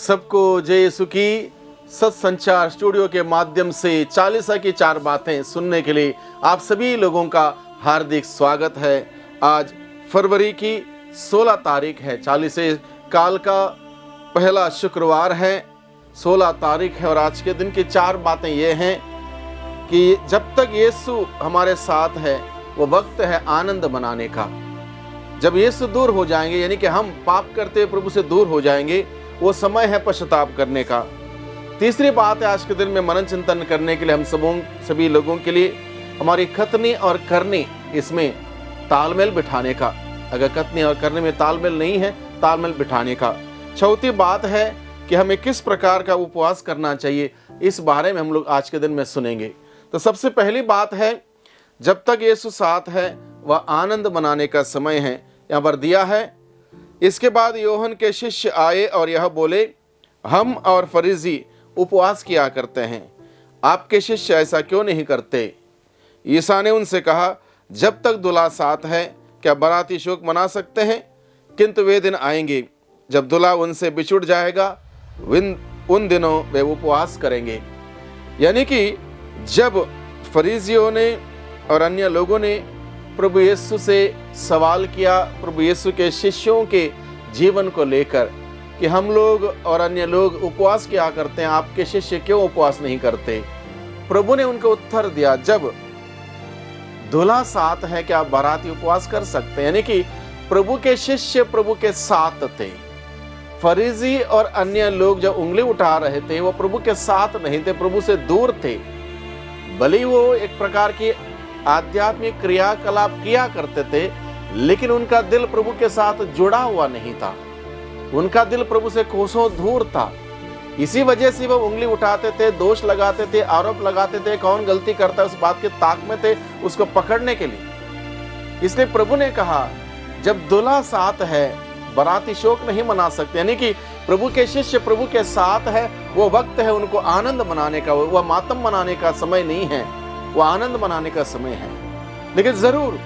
सबको जय यीशु की। सत्संचार स्टूडियो के माध्यम से चालीसा की चार बातें सुनने के लिए आप सभी लोगों का हार्दिक स्वागत है। आज फरवरी की 16 तारीख है, चालीसे काल का पहला शुक्रवार है, 16 तारीख है। और आज के दिन की चार बातें ये हैं कि जब तक यीशु हमारे साथ है वो वक्त है आनंद मनाने का। जब यीशु दूर हो जाएंगे, यानी कि हम पाप करते हुए प्रभु से दूर हो जाएंगे, वो समय है पश्चाताप करने का। तीसरी बात है आज के दिन में मनन चिंतन करने के लिए हम सभी लोगों के लिए हमारी कथनी और करनी, इसमें तालमेल बिठाने का। अगर कथनी और करनी में तालमेल नहीं है, तालमेल बिठाने का। चौथी बात है कि हमें किस प्रकार का उपवास करना चाहिए, इस बारे में हम लोग आज के दिन में सुनेंगे। तो सबसे पहली बात है, जब तक यीशु साथ है वह आनंद मनाने का समय है, यहाँ पर दिया है। इसके बाद योहन के शिष्य आए और यह बोले, हम और फरीसी उपवास किया करते हैं, आपके शिष्य ऐसा क्यों नहीं करते? ईसा ने उनसे कहा, जब तक दूल्हा साथ है क्या बाराती शोक मना सकते हैं? किंतु वे दिन आएंगे जब दूल्हा उनसे बिछुड़ जाएगा, उन दिनों वे उपवास करेंगे। यानी कि जब फरीसियों ने और अन्य लोगों ने प्रभु यीशु से सवाल किया, प्रभु यीशु के शिष्यों के जीवन को लेकर, कि हम लोग और अन्य लोग उपवास किया करते हैं, आपके शिष्य क्यों उपवास नहीं करते? प्रभु ने उनको उत्तर दिया, जब दूल्हा साथ है क्या बाराती उपवास कर सकते हैं? यानी कि प्रभु के शिष्य प्रभु के साथ थे। फरीसी और अन्य लोग जो उंगली उठा रहे थे वो प्रभु के साथ नहीं थे, प्रभु से दूर थे। भले वो एक प्रकार की आध्यात्मिक क्रियाकलाप किया करते थे, लेकिन उनका दिल प्रभु के साथ जुड़ा हुआ नहीं था। उनका दिल प्रभु से कोसों दूर था। इसी वजह से वो उंगली उठाते थे, दोष लगाते थे, आरोप लगाते थे, कौन गलती करता है उस बात के ताक में थे उसको पकड़ने के लिए। इसलिए प्रभु ने कहा, जब दूल्हा साथ है बाराती शोक नहीं मना सकते। यानी कि प्रभु के शिष्य प्रभु के साथ है, वो वक्त है उनको आनंद मनाने का। वह मातम मनाने का समय नहीं है, वो आनंद मनाने का समय है। लेकिन जरूर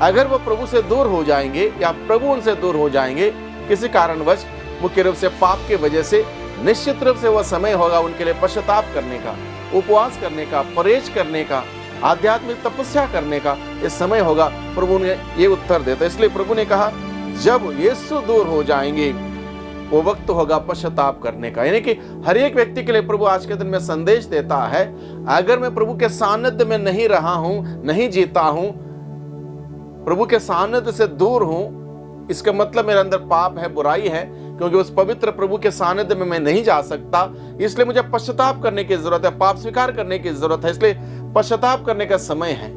अगर वो प्रभु से दूर हो जाएंगे या प्रभु उनसे दूर हो जाएंगे किसी कारणवश, मुख्य रूप से पाप की वजह से, निश्चित रूप से वह समय होगा उनके लिए पश्चाताप करने का, उपवास करने का, परहेज करने का, आध्यात्मिक तपस्या करने का इस समय होगा। प्रभु ने ये उत्तर देता। इसलिए प्रभु ने कहा, जब यीशु दूर हो जाएंगे वो वक्त होगा पश्चाताप करने का। यानी कि हर एक व्यक्ति के लिए प्रभु आज के दिन में संदेश देता है, अगर मैं प्रभु के सानिध्य में नहीं रहा हूं, नहीं जीता हूं, प्रभु के सानिध्य से दूर हूं, इसका मतलब मेरे अंदर पाप है, बुराई है, क्योंकि उस पवित्र प्रभु के सानिध्य में मैं नहीं जा सकता। इसलिए मुझे पश्चाताप करने की जरूरत है, पाप स्वीकार करने की जरूरत है। इसलिए पश्चाताप करने का समय है,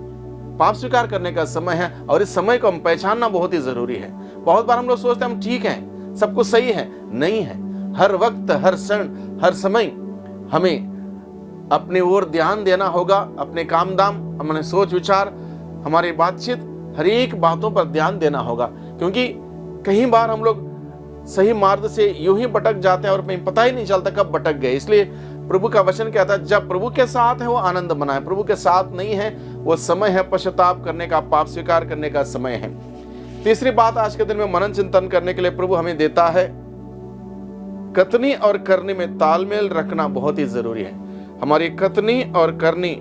पाप स्वीकार करने का समय है, और इस समय को हम पहचानना बहुत ही जरूरी है। बहुत बार हम लोग सोचते हैं हम ठीक हैं, सब कुछ सही है, नहीं है। हर वक्त, हर क्षण, हर समय हमें अपनी ओर ध्यान देना होगा। अपने काम दाम, हमारे सोच विचार, हमारी बातचीत, हर एक बातों पर ध्यान देना होगा, क्योंकि कई बार हम लोग सही मार्ग से यूं ही भटक जाते हैं और पता ही नहीं चलता कब भटक गए। इसलिए प्रभु का वचन कहता है, जब प्रभु के साथ है वो आनंद मनाए, प्रभु के साथ नहीं है वो समय है पश्चाताप करने का, पाप स्वीकार करने का समय है। तीसरी बात आज के दिन में मनन चिंतन करने के लिए प्रभु हमें देता है, कथनी और करनी में तालमेल रखना बहुत ही जरूरी है। हमारी कथनी और करनी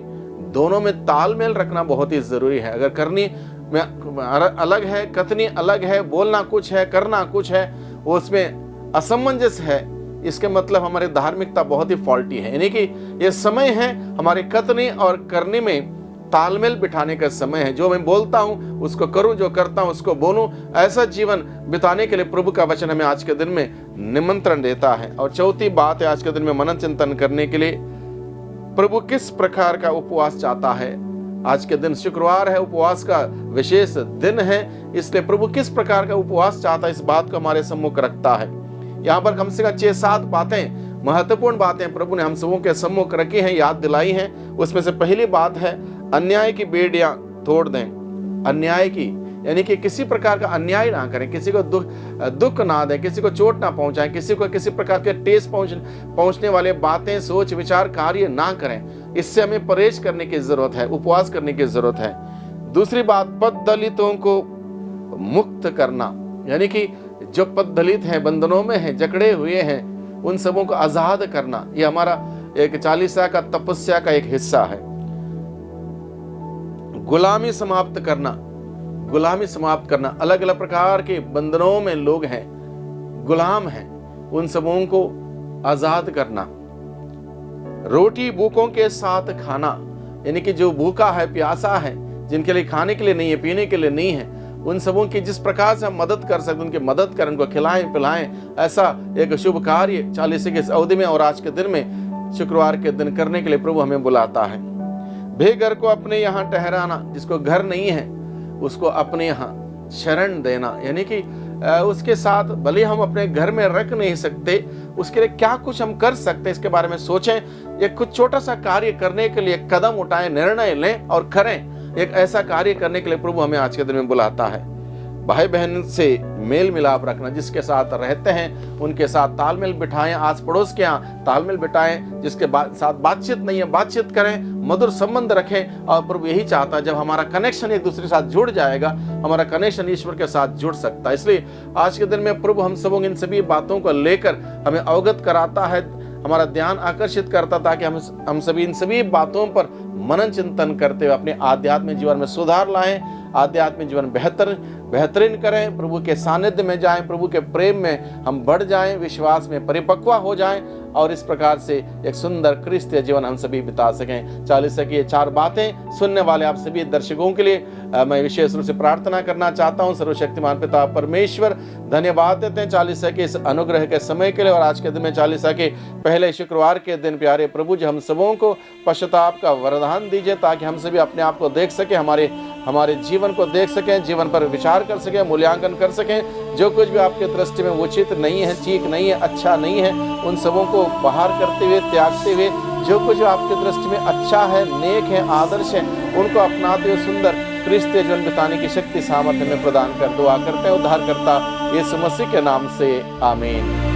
दोनों में तालमेल रखना बहुत ही जरूरी है। अगर करनी में अलग है, कथनी अलग है, बोलना कुछ है, करना कुछ है, वो उसमें असमंजस है, इसके मतलब हमारी धार्मिकता बहुत ही फॉल्टी है। यानी कि ये समय है हमारे कथनी और करनी में तालमेल बिठाने का समय है। जो मैं बोलता हूं उसको करूं, जो करता हूं उसको बोलूं, ऐसा जीवन बिताने के लिए प्रभु का वचन हमें आज के दिन में निमंत्रण देता है। और चौथी बात है आज के दिन में मनन चिंतन करने के लिए, प्रभु किस प्रकार का उपवास चाहता है। आज के दिन शुक्रवार है, उपवास का विशेष दिन है, इसलिए प्रभु किस प्रकार का उपवास चाहता है, इस बात को हमारे सम्मुख रखता है। यहाँ पर कम से कम 6-7 बातें, महत्वपूर्ण बातें प्रभु ने हम सबों के सम्मुख रखी हैं, याद दिलाई हैं। उसमें से पहली बात है, अन्याय की बेड़ियां तोड़ दें। अन्याय की, यानी कि किसी प्रकार का अन्याय ना करें, किसी को दुख ना दें, किसी को चोट ना पहुंचाएं, किसी को किसी प्रकार के ठेस पहुंचने वाले बातें, सोच विचार, कार्य ना करें। इससे हमें परहेज करने की जरूरत है, उपवास करने की जरूरत है। दूसरी बात, पद दलितों को मुक्त करना, यानी कि जो पद दलित हैं, बंधनों में हैं, जकड़े हुए हैं, उन सबों को आज़ाद करना, ये हमारा एक चालीसा का तपस्या का एक हिस्सा है। गुलामी समाप्त करना, गुलामी समाप्त करना। अलग अलग प्रकार के बंधनों में लोग हैं, गुलाम हैं, उन सबों को आज़ाद करना। रोटी भूखों के साथ खाना, यानी कि जो भूखा है, प्यासा है, जिनके लिए खाने के लिए नहीं है, पीने के लिए नहीं है, उन सबों की जिस प्रकार से हम मदद कर सकते उनकी मदद करें, उनको खिलाएं पिलाएं। ऐसा एक शुभ कार्य चालीसे के अवधि में और आज के दिन में, शुक्रवार के दिन करने के लिए प्रभु हमें बुलाता है। बेघर को अपने यहाँ ठहराना, जिसको घर नहीं है उसको अपने यहाँ शरण देना, यानी कि उसके साथ भले हम अपने घर में रख नहीं सकते, उसके लिए क्या कुछ हम कर सकते हैं इसके बारे में सोचें। एक कुछ छोटा सा कार्य करने के लिए कदम उठाएं, निर्णय लें और करें। एक ऐसा कार्य करने के लिए प्रभु हमें आज के दिन में बुलाता है। भाई बहन से मेल मिलाप रखना, जिसके साथ रहते हैं उनके साथ तालमेल बिठाएं, आस पड़ोस के यहाँ तालमेल बिठाएं, जिसके साथ बातचीत नहीं है बातचीत करें, मधुर संबंध रखें। और प्रभु यही चाहता है, जब हमारा कनेक्शन एक दूसरे के साथ जुड़ जाएगा, हमारा कनेक्शन ईश्वर के साथ जुड़ सकता है। इसलिए आज के दिन में प्रभु हम सबों इन सभी बातों को लेकर हमें अवगत कराता है, हमारा ध्यान आकर्षित करता, ताकि हम सभी इन सभी बातों पर मनन चिंतन करते हुए अपने आध्यात्मिक जीवन में सुधार लाएं, आध्यात्मिक जीवन बेहतरीन करें, प्रभु के सानिध्य में जाएं, प्रभु के प्रेम में हम बढ़ जाएं, विश्वास में परिपक्व हो जाएं और इस प्रकार से एक सुंदर क्रिस्तीय जीवन हम सभी बिता सकें। चालीसा की ये 4 बातें सुनने वाले आप सभी दर्शकों के लिए मैं विशेष रूप से प्रार्थना करना चाहता हूं। सर्वशक्तिमान पिता परमेश्वर, धन्यवाद देते हैं चालीसा के इस अनुग्रह के समय के लिए और आज के दिन में चालीसा के पहले शुक्रवार के दिन प्यारे प्रभु जी हम सबों को पश्चाताप का वरदान दीजिए, ताकि हम सभी अपने आप को देख सके, हमारे जीवन को देख सकें, जीवन पर विचार कर सकें, मूल्यांकन कर सकें। जो कुछ भी आपके दृष्टि में उचित नहीं है, ठीक नहीं है, अच्छा नहीं है, उन सबों को बाहर करते हुए, त्यागते हुए, जो कुछ आपके दृष्टि में अच्छा है, नेक है, आदर्श है, उनको अपनाते हुए सुंदर क्रिस्तीय जीवन बिताने की शक्ति सामर्थ्य में प्रदान कर दुआ करते हैं उद्धारकर्ता यीशु मसीह के नाम से, आमीन।